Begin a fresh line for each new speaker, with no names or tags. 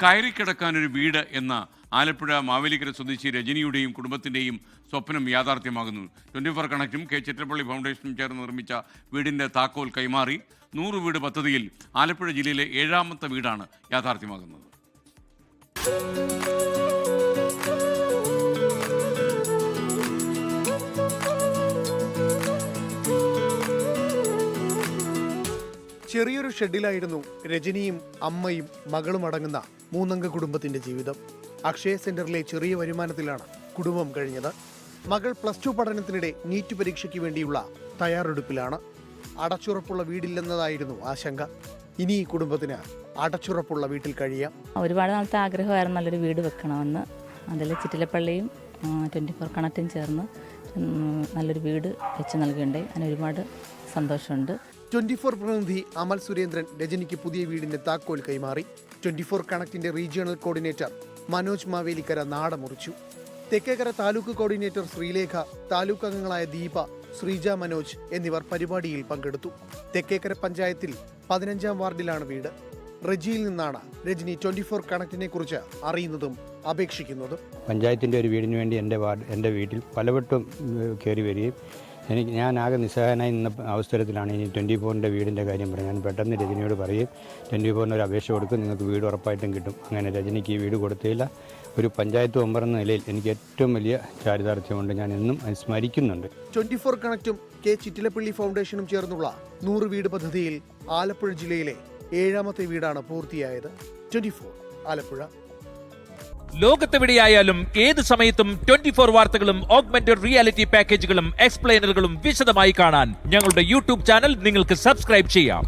കയറിക്കിടക്കാനൊരു വീട് എന്ന ആലപ്പുഴ മാവേലിക്കര സ്വദേശി രജനിയുടെയും കുടുംബത്തിൻ്റെയും സ്വപ്നം യാഥാർത്ഥ്യമാകുന്നു. 24 കണക്റ്റും കെ ചിറ്റലപ്പള്ളി ഫൗണ്ടേഷനും ചേർന്ന് നിർമ്മിച്ച വീടിൻ്റെ താക്കോൽ കൈമാറി. 100 വീട് പദ്ധതിയിൽ ആലപ്പുഴ ജില്ലയിലെ 7ാമത്തെ വീടാണ് യാഥാർത്ഥ്യമാകുന്നത്.
ചെറിയൊരു ഷെഡിലായിരുന്നു രജനിയും അമ്മയും മകളും അടങ്ങുന്ന 3-അംഗ കുടുംബത്തിന്റെ ജീവിതം. അക്ഷയ സെന്ററിലെ ചെറിയ വരുമാനത്തിലാണ് കുടുംബം കഴിഞ്ഞത്. മകൾ +2 പഠനത്തിനിടെ നീറ്റ് പരീക്ഷയ്ക്ക് വേണ്ടിയുള്ള തയ്യാറെടുപ്പിലാണ്. അടച്ചുറപ്പുള്ള വീടില്ലെന്നതായിരുന്നു ആശങ്ക. ഇനി ഈ കുടുംബത്തിന് അടച്ചുറപ്പുള്ള വീട്ടിൽ കഴിയാം.
ഒരുപാട് നാളത്തെ ആഗ്രഹമായിരുന്നു നല്ലൊരു വീട് വെക്കണമെന്ന്. അതിൽ ചിറ്റിലപ്പള്ളിയും 24 കണക്റ്റും ചേർന്ന് നല്ലൊരു വീട് വെച്ച് നൽകുകയുണ്ടായി. അതിന് ഒരുപാട് സന്തോഷമുണ്ട്.
24 പ്രതിനിധി അമൽ സുരേന്ദ്രൻ രജനിക്ക് പുതിയ വീടിന്റെ താക്കോൽ കൈമാറി. 24 കണക്റ്റിന്റെ റീജിയണൽ കോർഡിനേറ്റർ മനോജ് മാവേലിക്കര നാട മുറിച്ചു. തെക്കേക്കര താലൂക്ക് കോർഡിനേറ്റർ ശ്രീലേഖ, താലൂക്ക് അംഗങ്ങളായ ദീപ, ശ്രീജ മനോജ് എന്നിവർ പരിപാടിയിൽ പങ്കെടുത്തു. തെക്കേക്കര പഞ്ചായത്തിൽ 15ാം വാർഡിലാണ് വീട്. റജിയിൽ നിന്നാണ് രജനി 24 കണക്റ്റിനെ കുറിച്ച് അറിയുന്നതും അപേക്ഷിക്കുന്നതും.
പഞ്ചായത്തിൻ്റെ ഒരു വീടിന് വേണ്ടി എൻ്റെ വീട്ടിൽ പലവട്ടം കയറി വരികയും ഞാൻ ആകെ നിസ്സഹായനായി നിന്ന അവസരത്തിലാണ് ഇനി 24ൻ്റെ വീടിൻ്റെ കാര്യം പറഞ്ഞത്. ഞാൻ പെട്ടെന്ന് രജനിയോട് പറയും 24ന് ഒരു അപേക്ഷ കൊടുക്കും, നിങ്ങൾക്ക് വീട് ഉറപ്പായിട്ടും കിട്ടും. അങ്ങനെ രജനിക്ക് ഈ വീട് കൊടുത്തില്ല. ഒരു പഞ്ചായത്ത് മെമ്പർ എന്ന നിലയിൽ എനിക്ക് ഏറ്റവും വലിയ ചാരിതാർത്ഥ്യമുണ്ട്. ഞാൻ എന്നും സ്മരിക്കുന്നുണ്ട്.
24 കണക്റ്റും കെ ചിറ്റിലപ്പള്ളി ഫൗണ്ടേഷനും ചേർന്നുള്ള 100 വീട് പദ്ധതിയിൽ ആലപ്പുഴ ജില്ലയിലെ 7ാമത്തെ വീടാണ് പൂർത്തിയായത്. 24 ആലപ്പുഴ.
ലോകത്തെവിടെയായാലും ഏത് സമയത്തും 24 വാർത്തകളും ഓഗ്മെന്റഡ് റിയാലിറ്റി പാക്കേജുകളും എക്സ്പ്ലെയിനറുകളും വിശദമായി കാണാൻ ഞങ്ങളുടെ യൂട്യൂബ് ചാനൽ നിങ്ങൾക്ക് സബ്സ്ക്രൈബ് ചെയ്യാം.